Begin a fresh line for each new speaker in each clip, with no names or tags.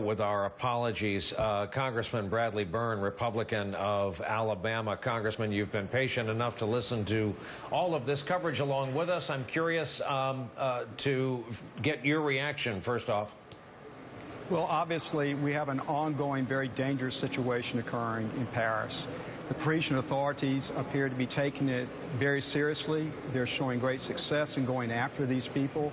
With our apologies, Congressman Bradley Byrne, Republican of Alabama. Congressman, you've been patient enough to listen to all of this coverage along with us. I'm curious to get your reaction first off.
Well, obviously, we have an ongoing, very dangerous situation occurring in Paris. The Parisian authorities appear to be taking it very seriously. They're showing great success in going after these people.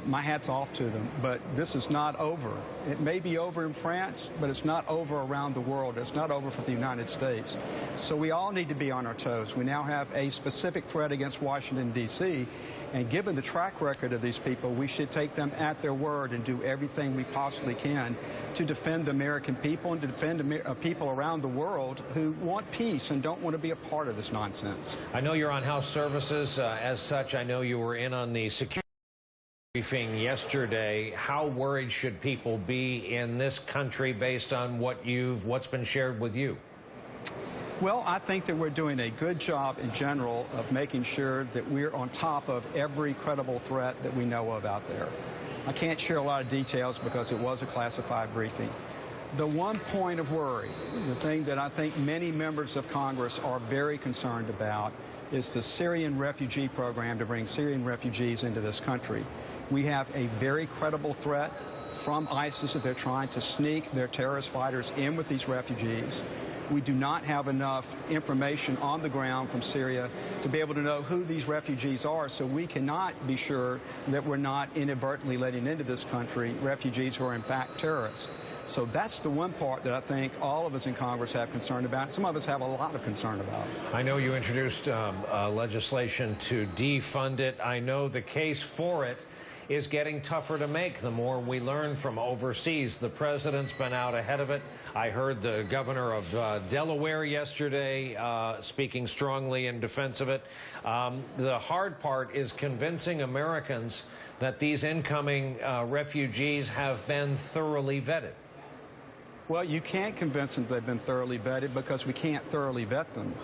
My hat's off to them, but this is not over. It may be over in France, but it's not over around the world. It's not over for the United States. So we all need to be on our toes. We now have a specific threat against Washington, D.C., and given the track record of these people, we should take them at their word and do everything we possibly can to defend the American people and to defend people around the world who want peace and don't want to be a part of this nonsense.
I know you're on House Services. As such, I know you were in on the security briefing yesterday. How worried should people be in this country based on what's been shared with you?
Well, I think that we're doing a good job in general of making sure that we're on top of every credible threat that we know of out there. I can't share a lot of details because it was a classified briefing. The one point of worry, the thing that I think many members of Congress are very concerned about, is the Syrian refugee program to bring Syrian refugees into this country. We have a very credible threat from ISIS that they're trying to sneak their terrorist fighters in with these refugees. We do not have enough information on the ground from Syria to be able to know who these refugees are, so we cannot be sure that we're not inadvertently letting into this country refugees who are in fact terrorists. So that's the one part that I think all of us in Congress have concern about. Some of us have a lot of concern about.
I know you introduced legislation to defund it. I know the case for it is getting tougher to make the more we learn from overseas. The president's been out ahead of it. I heard the governor of Delaware yesterday speaking strongly in defense of it. The hard part is convincing Americans that these incoming refugees have been thoroughly vetted.
Well, you can't convince them they've been thoroughly vetted because we can't thoroughly vet them.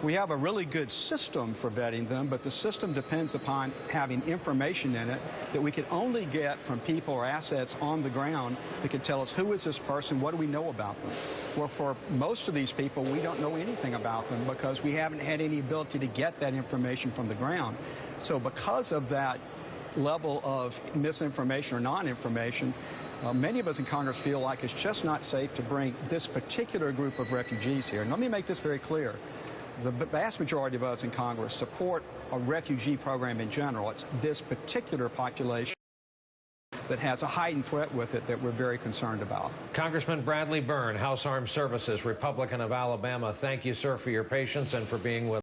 We have a really good system for vetting them, but the system depends upon having information in it that we can only get from people or assets on the ground that can tell us who is this person, what do we know about them. Well, for most of these people, we don't know anything about them because we haven't had any ability to get that information from the ground. So because of that level of misinformation or non-information, many of us in Congress feel like it's just not safe to bring this particular group of refugees here. And let me make this very clear. The vast majority of us in Congress support a refugee program in general. It's this particular population that has a heightened threat with it that we're very concerned about.
Congressman Bradley Byrne, House Armed Services, Republican of Alabama, thank you, sir, for your patience and for being with us.